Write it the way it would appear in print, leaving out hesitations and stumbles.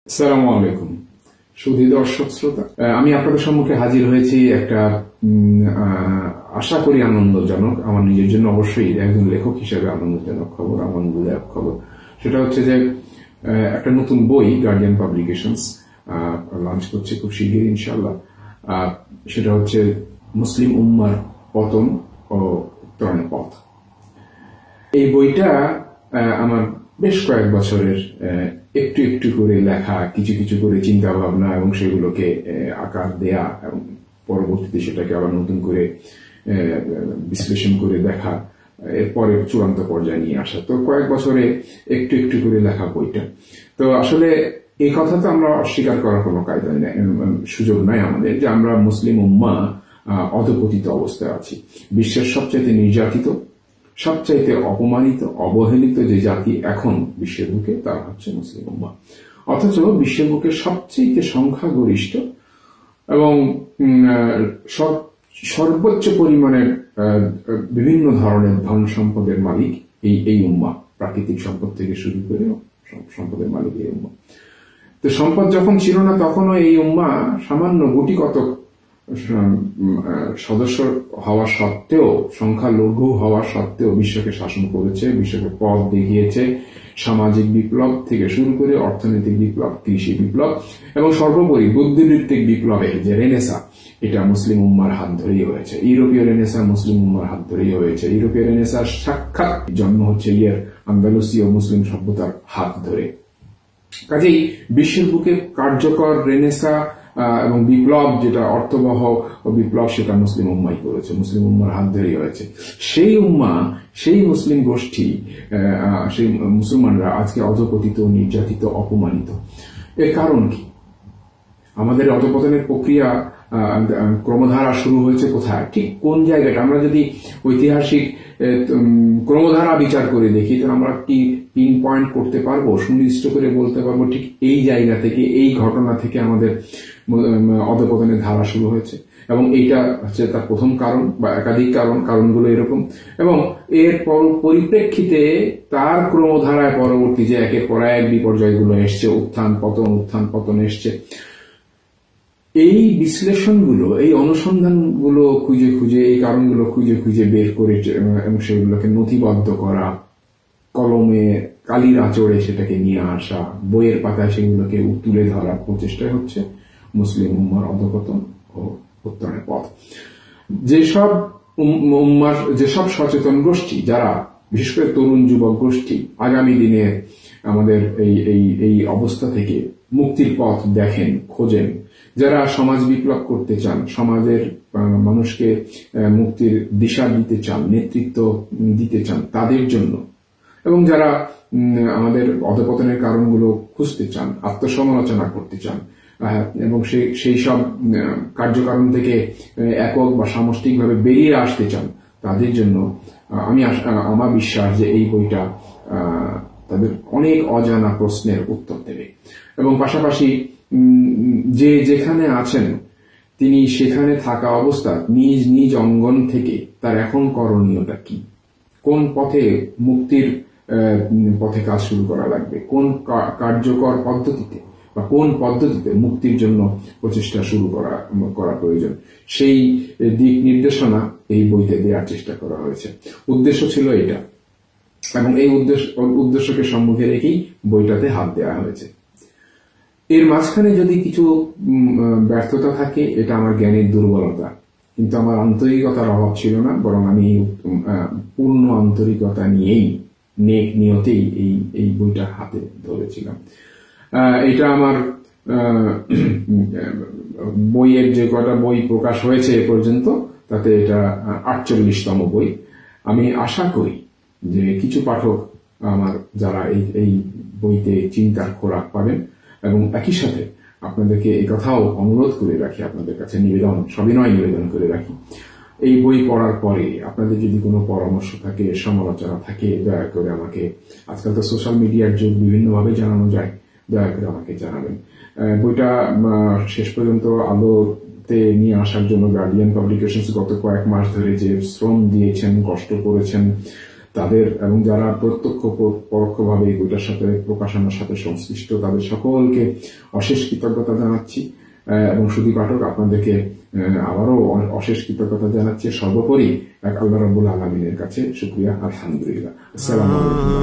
আসসালামু আলাইকুম সুধী দর্শক শ্রোতা, আমি আপনাদের সম্মুখে হাজির হয়েছি একটা আশা করি আনন্দজনক, আমার নিজের জন্য অবশ্যই একজন লেখক হিসেবে আনন্দজনক খবর, আনন্দদায়ক খবর। সেটা হচ্ছে যে একটা নতুন বই গার্ডিয়ান পাবলিকেশনস লঞ্চ করছে খুব শীঘ্রই ইনশাআল্লাহ। সেটা হচ্ছে মুসলিম উম্মার পতন ও উত্তরণের পথ। এই বইটা আমার বেশ কয়েক বছরের একটু একটু করে লেখা, কিছু কিছু করে চিন্তা ভাবনা এবং সেগুলোকে আকার দেয়া এবং পরবর্তীতে সেটাকে আবার নতুন করে বিশ্লেষণ করে দেখা, এরপরে চূড়ান্ত পর্যায়ে নিয়ে আসা। তো কয়েক বছরে একটু একটু করে লেখা বইটা। তো আসলে এই কথা তো আমরা অস্বীকার করার কোনো কায়দা নেই, সুযোগ নাই আমাদের, যে আমরা মুসলিম উম্মাহ অধঃপতিত অবস্থায় আছি। বিশ্বের সবচাইতে নির্যাতিত, সবচাইতে অপমানিত, অবহেলিত যে জাতি এখন বিশ্বের বুকে, তারা হচ্ছে মুসলিম উম্মাহ। অথচ বিশ্বের বুকে সবচেয়ে সংখ্যাগরিষ্ঠ এবং সর্বোচ্চ পরিমাণের বিভিন্ন ধরনের ধন সম্পদের মালিক এই উম্মাহ। প্রাকৃতিক সম্পদ থেকে শুরু করে সম্পদের মালিক এই উম্মাহ। তো সম্পদ যখন ছিল না, তখনও এই উম্মাহ সামান্য গুটি কতক সদস্য হওয়া সত্ত্বেও, সংখ্যালঘু হওয়া সত্ত্বেও বিশ্বকে শাসন করেছে, বিশ্বকে পথ দেখিয়েছে। সামাজিক বিপ্লব থেকে শুরু করে অর্থনৈতিক বিপ্লব, কৃষি বিপ্লব এবং সর্বোপরি বুদ্ধিবৃত্তিক বিপ্লবের যে রেনেসা, এটা মুসলিম উম্মার হাত ধরেই হয়েছে। ইউরোপীয় রেনেসা মুসলিম উম্মার হাত ধরেই হয়েছে। ইউরোপীয় রেনেসার সাক্ষাৎ জন্ম হচ্ছে আন্দালুসীয় মুসলিম সভ্যতার হাত ধরে। কাজেই বিশ্বের বুকে কার্যকর রেনেসা এবং বিপ্লব, যেটা অর্থবহ বিপ্লব, সেটা মুসলিম উম্মাই করেছে, মুসলিম উম্মার হাত ধরেই হয়েছে। সেই উম্মাহ, সেই মুসলিম গোষ্ঠী, সেই মুসলমানরা আজকে অধঃপতিত, নির্যাতিত, অপমানিত। এর কারণ কি? আমাদের অধঃপতনের প্রক্রিয়া ক্রমধারা শুরু হয়েছে কোথায়, ঠিক কোন জায়গাটা? আমরা যদি ঐতিহাসিক ক্রমধারা বিচার করে দেখি, তাহলে আমরা কি পিন পয়েন্ট করতে পারবো, সুনির্দিষ্ট করে বলতে পারবো ঠিক এই জায়গা থেকে, এই ঘটনা থেকে আমাদের অধঃপতনের ধারা শুরু হয়েছে। এবং এইটা হচ্ছে তার প্রথম কারণ বা একাধিক কারণগুলো এরকম। এবং এর পরিপ্রেক্ষিতে তার ক্রমধারায় পরবর্তী যে একের পর এক বিপর্যয়গুলো এসছে, উত্থান পতন এসছে, এই বিশ্লেষণগুলো, এই অনুসন্ধানগুলো খুঁজে খুঁজে, এই কারণগুলো খুঁজে খুঁজে বের করে এবং সেগুলোকে নথিবদ্ধ করা, কলমে কালির আঁচড়ে সেটাকে নিয়ে আসা, বইয়ের পাতায় সেগুলোকে তুলে ধরার প্রচেষ্টা হচ্ছে মুসলিম উম্মার অধঃপতন ও উত্তরণের পথ। যেসব সচেতন গোষ্ঠী, যারা বিশেষ করে তরুণ যুবক গোষ্ঠী আগামী দিনে আমাদের এই অবস্থা থেকে মুক্তির পথ দেখেন, খোঁজেন, যারা সমাজ বিপ্লব করতে চান, সমাজের মানুষকে মুক্তির দিশা দিতে চান, নেতৃত্ব দিতে চান, তাদের জন্য, এবং যারা আমাদের অধঃপতনের কারণগুলো খুঁজতে চান, আত্মসমালোচনা করতে চান এবং সেই সব কার্যকারণ থেকে একক বা সামষ্টিকভাবে বেরিয়ে আসতে চান, তাদের জন্য আমার বিশ্বাস যে এই বইটা তাদের অনেক অজানা প্রশ্নের উত্তর দেবে। এবং পাশাপাশি যে যেখানে আছেন, তিনি সেখানে থাকা অবস্থা নিজ নিজ অঙ্গন থেকে তার এখন করণীয়টা কি, কোন পথে মুক্তির পথে কাজ শুরু করা লাগবে, কোন কার্যকর পদ্ধতিতে বা কোন পদ্ধতিতে মুক্তির জন্য প্রচেষ্টা শুরু করা প্রয়োজন, সেই দিক নির্দেশনা এই বইতে দেওয়ার চেষ্টা করা হয়েছে। উদ্দেশ্য ছিল এটা, এবং এই উদ্দেশ্যকে সম্মুখে রেখেই বইটাতে হাত দেওয়া হয়েছে। এর মাঝখানে যদি কিছু ব্যর্থতা থাকে, এটা আমার জ্ঞানের দুর্বলতা, কিন্তু আমার আন্তরিকতার অভাব ছিল না, বরং আমি পূর্ণ আন্তরিকতা নিয়েই, নেক নিয়তেই এই বইটা হাতে ধরেছিলাম। এটা আমার বইয়ের যে কটা বই প্রকাশ হয়েছে এ পর্যন্ত, তাতে এটা 48তম বই। আমি আশা করি যে কিছু পাঠক আমার, যারা এই বইতে চিন্তার খোরাক পাবেন, এবং একই সাথে আপনাদেরকে এই কথাও অনুরোধ করে রাখি, আপনাদের কাছে সবিনয় নিবেদন করে রাখি, এই বই পড়ার পরে আপনাদের যদি কোনো পরামর্শ থাকে, সমালোচনা থাকে, দয়া করে আমাকে, আজকাল তো সোশ্যাল মিডিয়ার যুগ, বিভিন্নভাবে জানানো যায়, দয়া করে আমাকে জানাবেন। বইটা শেষ পর্যন্ত আলোতে নিয়ে আসার জন্য গার্ডিয়ান পাবলিকেশনস গত কয়েক মাস ধরে যে শ্রম দিয়েছেন, কষ্ট করেছেন, তাদের এবং যারা প্রত্যক্ষ পরোক্ষভাবে এই বইটার সাথে প্রকাশনার সাথে সংশ্লিষ্ট তাদের সকলকে অশেষ কৃতজ্ঞতা জানাচ্ছি এবং শুধু পাঠক আপনাদেরকে আবারও অশেষ কৃতজ্ঞতা জানাচ্ছি। সর্বোপরি এক আল্লাহ রাব্বুল আলামিনের কাছে শুকরিয়া, আলহামদুলিল্লাহ। আসসালামু আলাইকুম।